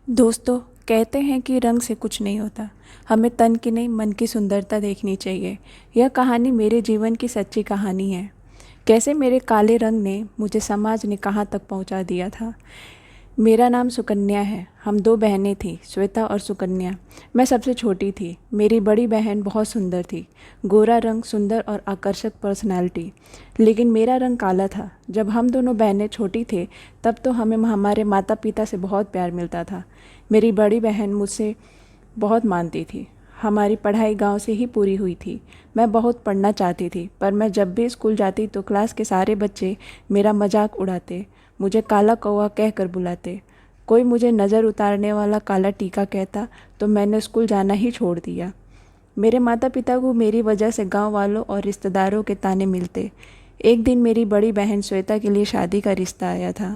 दोस्तों, कहते हैं कि रंग से कुछ नहीं होता। हमें तन की नहीं मन की सुंदरता देखनी चाहिए। यह कहानी मेरे जीवन की सच्ची कहानी है। कैसे मेरे काले रंग ने मुझे समाज ने कहाँ तक पहुँचा दिया था। मेरा नाम सुकन्या है। हम दो बहनें थीं, श्वेता और सुकन्या। मैं सबसे छोटी थी। मेरी बड़ी बहन बहुत सुंदर थी, गोरा रंग, सुंदर और आकर्षक पर्सनालिटी। लेकिन मेरा रंग काला था। जब हम दोनों बहनें छोटी थे तब तो हमें हमारे माता पिता से बहुत प्यार मिलता था। मेरी बड़ी बहन मुझसे बहुत मानती थी। हमारी पढ़ाई गांव से ही पूरी हुई थी। मैं बहुत पढ़ना चाहती थी, पर मैं जब भी स्कूल जाती तो क्लास के सारे बच्चे मेरा मजाक उड़ाते, मुझे काला कौवा कहकर बुलाते। कोई मुझे नज़र उतारने वाला काला टीका कहता तो मैंने स्कूल जाना ही छोड़ दिया। मेरे माता पिता को मेरी वजह से गांव वालों और रिश्तेदारों के ताने मिलते। एक दिन मेरी बड़ी बहन श्वेता के लिए शादी का रिश्ता आया था।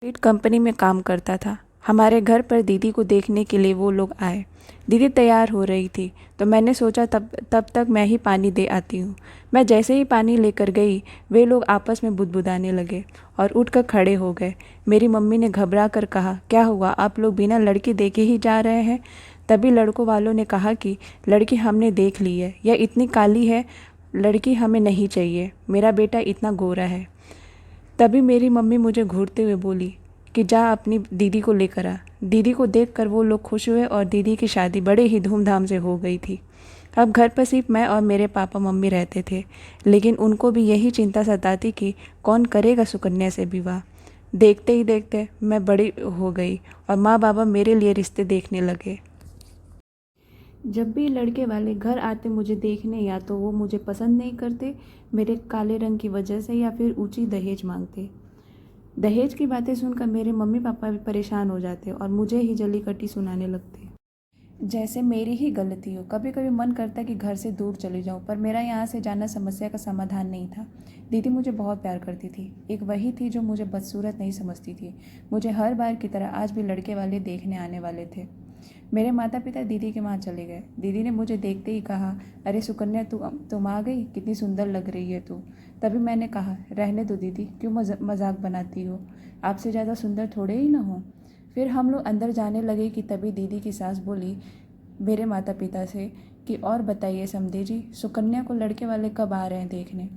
लीड कंपनी में काम करता था। हमारे घर पर दीदी को देखने के लिए वो लोग आए। दीदी तैयार हो रही थी तो मैंने सोचा तब तब तक मैं ही पानी दे आती हूँ। मैं जैसे ही पानी लेकर गई, वे लोग आपस में बुदबुदाने लगे और उठकर खड़े हो गए। मेरी मम्मी ने घबरा कर कहा, क्या हुआ, आप लोग बिना लड़की देखे ही जा रहे हैं? तभी लड़कों वालों ने कहा कि लड़की हमने देख ली है, यह इतनी काली है, लड़की हमें नहीं चाहिए, मेरा बेटा इतना गोरा है। तभी मेरी मम्मी मुझे घूरते हुए बोली कि जा अपनी दीदी को लेकर आ। दीदी को देखकर वो लोग खुश हुए और दीदी की शादी बड़े ही धूमधाम से हो गई थी। अब घर पर सिर्फ मैं और मेरे पापा मम्मी रहते थे, लेकिन उनको भी यही चिंता सताती कि कौन करेगा सुकन्या से विवाह। देखते ही देखते मैं बड़ी हो गई और माँ बाबा मेरे लिए रिश्ते देखने लगे। जब भी लड़के वाले घर आते मुझे देखने, या तो वो मुझे पसंद नहीं करते मेरे काले रंग की वजह से, या फिर ऊंची दहेज मांगते। दहेज की बातें सुनकर मेरे मम्मी पापा भी परेशान हो जाते और मुझे ही जली कटी सुनाने लगते, जैसे मेरी ही गलती हो। कभी कभी मन करता कि घर से दूर चली जाऊं, पर मेरा यहाँ से जाना समस्या का समाधान नहीं था। दीदी मुझे बहुत प्यार करती थी। एक वही थी जो मुझे बदसूरत नहीं समझती थी। मुझे हर बार की तरह आज भी लड़के वाले देखने आने वाले थे। मेरे माता पिता दीदी के वहाँ चले गए। दीदी ने मुझे देखते ही कहा, अरे सुकन्या, तुम आ गई, कितनी सुंदर लग रही है तू। तभी मैंने कहा, रहने दो दीदी, क्यों मजाक बनाती हो, आपसे ज़्यादा सुंदर थोड़े ही ना हो। फिर हम लोग अंदर जाने लगे कि तभी दीदी की सास बोली मेरे माता पिता से कि और बताइए समधे जी, सुकन्या को लड़के वाले कब आ रहे हैं देखने।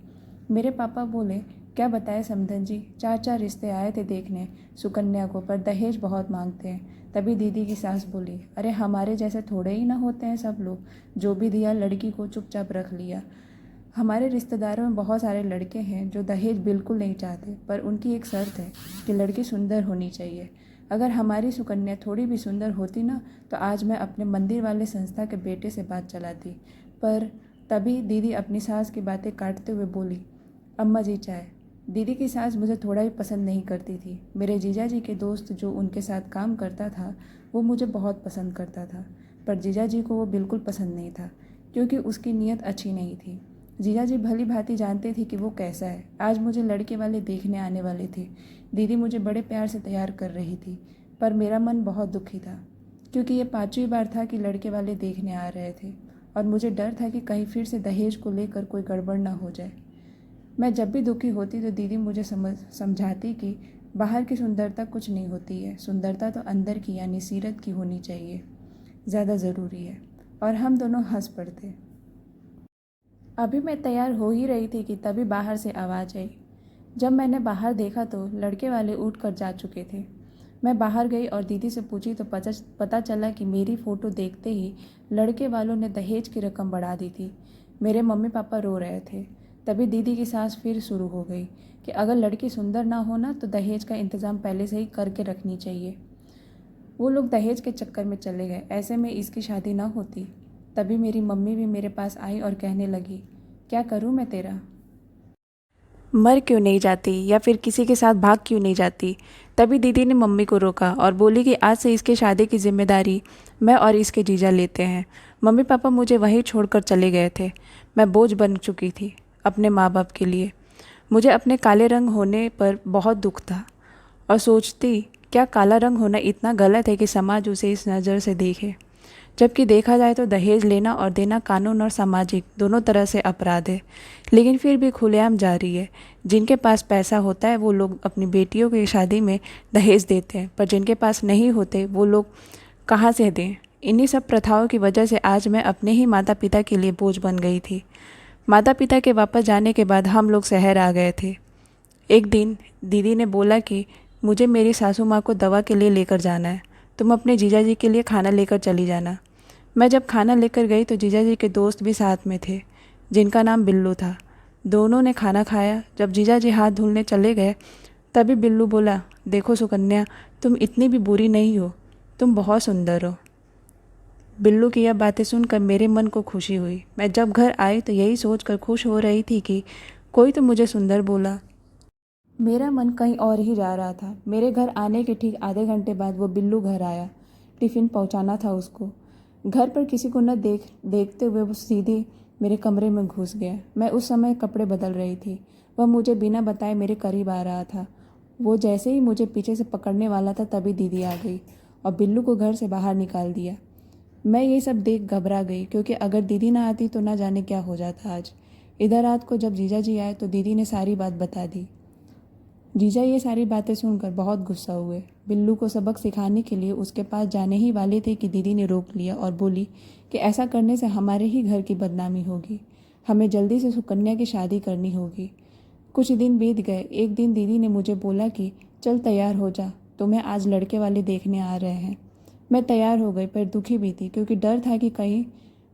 मेरे पापा बोले, क्या बताए समधन जी, चार चार रिश्ते आए थे देखने सुकन्या को, पर दहेज बहुत मांगते हैं। तभी दीदी की सास बोली, अरे हमारे जैसे थोड़े ही ना होते हैं सब लोग, जो भी दिया लड़की को चुपचाप रख लिया। हमारे रिश्तेदारों में बहुत सारे लड़के हैं जो दहेज बिल्कुल नहीं चाहते, पर उनकी एक शर्त है कि लड़की सुंदर होनी चाहिए। अगर हमारी सुकन्या थोड़ी भी सुंदर होती ना, तो आज मैं अपने मंदिर वाले संस्था के बेटे से बात चलाती। पर तभी दीदी अपनी सास की बातें काटते हुए बोली, अम्मा जी चाय। दीदी की सास मुझे थोड़ा भी पसंद नहीं करती थी। मेरे जीजा जी के दोस्त जो उनके साथ काम करता था, वो मुझे बहुत पसंद करता था, पर जीजा जी को वो बिल्कुल पसंद नहीं था, क्योंकि उसकी नीयत अच्छी नहीं थी। जीजा जी भली भांति जानते थे कि वो कैसा है। आज मुझे लड़के वाले देखने आने वाले थे। दीदी मुझे बड़े प्यार से तैयार कर रही थी, पर मेरा मन बहुत दुखी था, क्योंकि ये 5वीं बार था कि लड़के वाले देखने आ रहे थे और मुझे डर था कि कहीं फिर से दहेज को लेकर कोई गड़बड़ ना हो जाए। मैं जब भी दुखी होती तो दीदी मुझे समझाती कि बाहर की सुंदरता कुछ नहीं होती है, सुंदरता तो अंदर की यानी सीरत की होनी चाहिए, ज़्यादा ज़रूरी है। और हम दोनों हंस पड़ते। अभी मैं तैयार हो ही रही थी कि तभी बाहर से आवाज़ आई। जब मैंने बाहर देखा तो लड़के वाले उठकर जा चुके थे। मैं बाहर गई और दीदी से पूछी तो पता चला कि मेरी फ़ोटो देखते ही लड़के वालों ने दहेज की रकम बढ़ा दी थी। मेरे मम्मी पापा रो रहे थे। तभी दीदी की सास फिर शुरू हो गई कि अगर लड़की सुंदर ना हो ना, तो दहेज का इंतज़ाम पहले से ही करके रखनी चाहिए। वो लोग दहेज के चक्कर में चले गए, ऐसे में इसकी शादी ना होती। तभी मेरी मम्मी भी मेरे पास आई और कहने लगी, क्या करूँ मैं तेरा? मर क्यों नहीं जाती, या फिर किसी के साथ भाग क्यों नहीं जाती? तभी दीदी ने मम्मी को रोका और बोली कि आज से इसके शादी की जिम्मेदारी मैं और इसके जीजा लेते हैं। मम्मी पापा मुझे वहीं छोड़कर चले गए थे। मैं बोझ बन चुकी थी अपने माँ बाप के लिए। मुझे अपने काले रंग होने पर बहुत दुख था और सोचती, क्या काला रंग होना इतना गलत है कि समाज उसे इस नज़र से देखे। जबकि देखा जाए तो दहेज लेना और देना कानून और सामाजिक दोनों तरह से अपराध है, लेकिन फिर भी खुलेआम जारी है। जिनके पास पैसा होता है वो लोग अपनी बेटियों की शादी में दहेज देते हैं, पर जिनके पास नहीं होते वो लोग कहाँ से दें। इन्हीं सब प्रथाओं की वजह से आज मैं अपने ही माता पिता के लिए बोझ बन गई थी। माता पिता के वापस जाने के बाद हम लोग शहर आ गए थे। एक दिन दीदी ने बोला कि मुझे मेरी सासू माँ को दवा के लिए लेकर जाना है, तुम अपने जीजा जी के लिए खाना लेकर चली जाना। मैं जब खाना लेकर गई तो जीजा जी के दोस्त भी साथ में थे, जिनका नाम बिल्लू था। दोनों ने खाना खाया। जब जीजा जी हाथ धुलने चले गए तभी बिल्लू बोला, देखो सुकन्या, तुम इतनी भी बुरी नहीं हो, तुम बहुत सुंदर हो। बिल्लू की यह बातें सुनकर मेरे मन को खुशी हुई। मैं जब घर आई तो यही सोचकर खुश हो रही थी कि कोई तो मुझे सुंदर बोला। मेरा मन कहीं और ही जा रहा था। मेरे घर आने के ठीक आधे घंटे बाद वो बिल्लू घर आया। टिफ़िन पहुंचाना था उसको। घर पर किसी को न देखते हुए वो सीधे मेरे कमरे में घुस गया। मैं उस समय कपड़े बदल रही थी। वह मुझे बिना बताए मेरे करीब आ रहा था। वो जैसे ही मुझे पीछे से पकड़ने वाला था तभी दीदी आ गई और बिल्लू को घर से बाहर निकाल दिया। मैं ये सब देख घबरा गई, क्योंकि अगर दीदी ना आती तो ना जाने क्या हो जाता आज। इधर रात को जब जीजा जी आए तो दीदी ने सारी बात बता दी। जीजा ये सारी बातें सुनकर बहुत गुस्सा हुए। बिल्लू को सबक सिखाने के लिए उसके पास जाने ही वाले थे कि दीदी ने रोक लिया और बोली कि ऐसा करने से हमारे ही घर की बदनामी होगी, हमें जल्दी से सुकन्या की शादी करनी होगी। कुछ दिन बीत गए। एक दिन दीदी ने मुझे बोला कि चल तैयार हो जा, तुम्हें आज लड़के वाले देखने आ रहे हैं। मैं तैयार हो गई, पर दुखी भी थी, क्योंकि डर था कि कहीं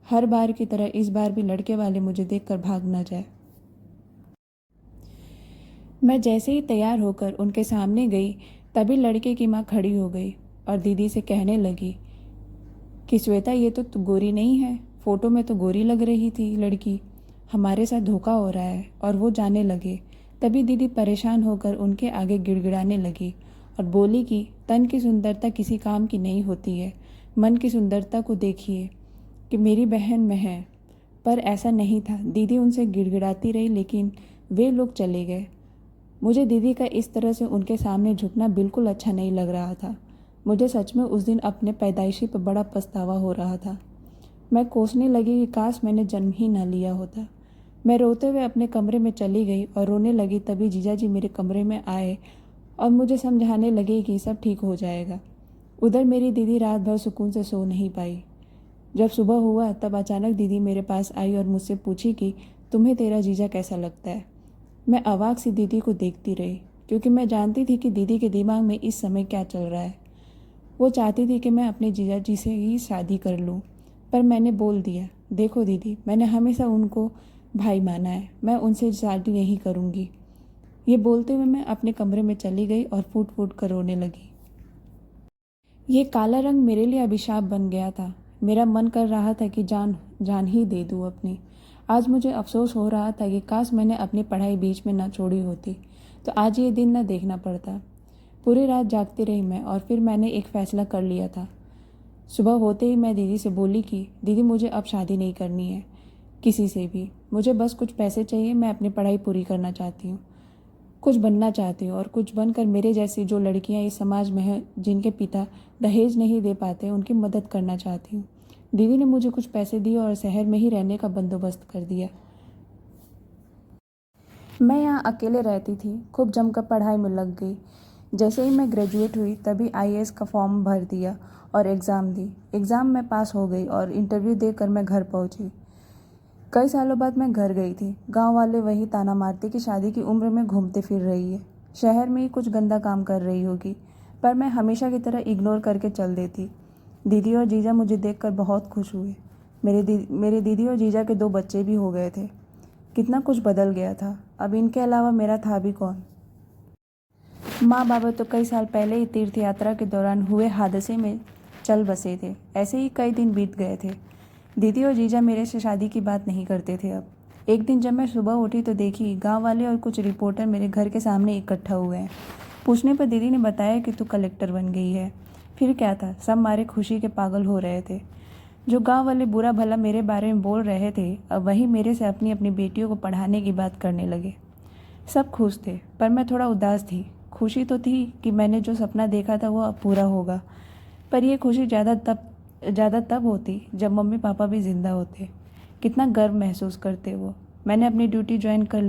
हर बार की तरह इस बार भी लड़के वाले मुझे देखकर भाग न जाए। मैं जैसे ही तैयार होकर उनके सामने गई तभी लड़के की माँ खड़ी हो गई और दीदी से कहने लगी कि श्वेता, ये तो तू गोरी नहीं है, फ़ोटो में तो गोरी लग रही थी लड़की, हमारे साथ धोखा हो रहा है। और वो जाने लगे। तभी दीदी परेशान होकर उनके आगे गिड़गिड़ाने लगी और बोली कि तन की सुंदरता किसी काम की नहीं होती है, मन की सुंदरता को देखिए कि मेरी बहन में है। पर ऐसा नहीं था। दीदी उनसे गिड़गिड़ाती रही, लेकिन वे लोग चले गए। मुझे दीदी का इस तरह से उनके सामने झुकना बिल्कुल अच्छा नहीं लग रहा था। मुझे सच में उस दिन अपने पैदाइशी पर बड़ा पछतावा हो रहा था। मैं कोसने लगी कि काश मैंने जन्म ही ना लिया होता। मैं रोते हुए अपने कमरे में चली गई और रोने लगी। तभी जीजा जी मेरे कमरे में आए और मुझे समझाने लगे कि सब ठीक हो जाएगा। उधर मेरी दीदी रात भर सुकून से सो नहीं पाई। जब सुबह हुआ तब अचानक दीदी मेरे पास आई और मुझसे पूछी कि तुम्हें तेरा जीजा कैसा लगता है। मैं अवाक सी दीदी को देखती रही, क्योंकि मैं जानती थी कि दीदी के दिमाग में इस समय क्या चल रहा है। वो चाहती थी कि मैं अपने जीजा जी से ही शादी कर लूँ, पर मैंने बोल दिया, देखो दीदी, मैंने हमेशा उनको भाई माना है, मैं उनसे शादी नहीं करूँगी। ये बोलते हुए मैं अपने कमरे में चली गई और फूट फूट कर रोने लगी। ये काला रंग मेरे लिए अभिशाप बन गया था। मेरा मन कर रहा था कि जान ही दे दूँ अपनी। आज मुझे अफसोस हो रहा था कि काश मैंने अपनी पढ़ाई बीच में ना छोड़ी होती तो आज ये दिन ना देखना पड़ता। पूरी रात जागती रही मैं और फिर मैंने एक फ़ैसला कर लिया था। सुबह होते ही मैं दीदी से बोली कि दीदी, मुझे अब शादी नहीं करनी है किसी से भी। मुझे बस कुछ पैसे चाहिए, मैं अपनी पढ़ाई पूरी करना चाहती हूँ, कुछ बनना चाहती हूँ और कुछ बनकर मेरे जैसी जो लड़कियाँ इस समाज में हैं जिनके पिता दहेज नहीं दे पाते उनकी मदद करना चाहती हूँ। दीदी ने मुझे कुछ पैसे दिए और शहर में ही रहने का बंदोबस्त कर दिया। मैं यहाँ अकेले रहती थी, खूब जमकर पढ़ाई में लग गई। जैसे ही मैं ग्रेजुएट हुई तभी आईएएस का फॉर्म भर दिया और एग्ज़ाम दी। एग्ज़ाम में पास हो गई और इंटरव्यू देकर मैं घर पहुँची। कई सालों बाद मैं घर गई थी। गांव वाले वही ताना मारते कि शादी की उम्र में घूमते फिर रही है, शहर में ही कुछ गंदा काम कर रही होगी, पर मैं हमेशा की तरह इग्नोर करके चल देती। दीदी और जीजा मुझे देखकर बहुत खुश हुए। मेरे दीदी और जीजा के 2 बच्चे भी हो गए थे। कितना कुछ बदल गया था। अब इनके अलावा मेरा था भी कौन। माँ बाबा तो कई साल पहले ही तीर्थ यात्रा के दौरान हुए हादसे में चल बसे थे। ऐसे ही कई दिन बीत गए थे। दीदी और जीजा मेरे से शादी की बात नहीं करते थे अब। एक दिन जब मैं सुबह उठी तो देखी गांव वाले और कुछ रिपोर्टर मेरे घर के सामने इकट्ठा हुए हैं। पूछने पर दीदी ने बताया कि तू कलेक्टर बन गई है। फिर क्या था, सब मारे खुशी के पागल हो रहे थे। जो गांव वाले बुरा भला मेरे बारे में बोल रहे थे, अब वही मेरे से अपनी अपनी बेटियों को पढ़ाने की बात करने लगे। सब खुश थे, पर मैं थोड़ा उदास थी। खुशी तो थी कि मैंने जो सपना देखा था वो अब पूरा होगा, पर यह खुशी ज़्यादा ज़्यादा तब होती जब मम्मी पापा भी ज़िंदा होते। कितना गर्व महसूस करते वो। मैंने अपनी ड्यूटी ज्वाइन कर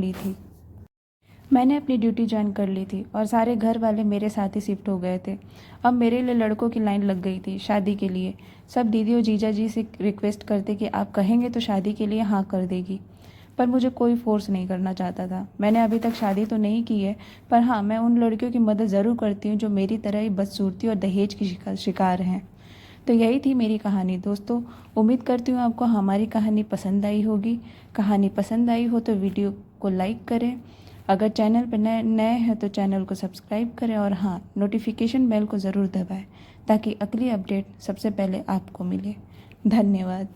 ली थी और सारे घर वाले मेरे साथ ही शिफ्ट हो गए थे। अब मेरे लिए लड़कों की लाइन लग गई थी शादी के लिए। सब दीदी और जीजा जी से रिक्वेस्ट करते कि आप कहेंगे तो शादी के लिए हाँ कर देगी, पर मुझे कोई फोर्स नहीं करना चाहता था। मैंने अभी तक शादी तो नहीं की है, पर हाँ, मैं उन लड़कियों की मदद ज़रूर करती हूँ जो मेरी तरह ही बदसूरती और दहेज की शिकार हैं। तो यही थी मेरी कहानी दोस्तों। उम्मीद करती हूँ आपको हमारी कहानी पसंद आई होगी। कहानी पसंद आई हो तो वीडियो को लाइक करें। अगर चैनल पर नए नए हैं तो चैनल को सब्सक्राइब करें और हाँ, नोटिफिकेशन बेल को ज़रूर दबाएं ताकि अगली अपडेट सबसे पहले आपको मिले। धन्यवाद।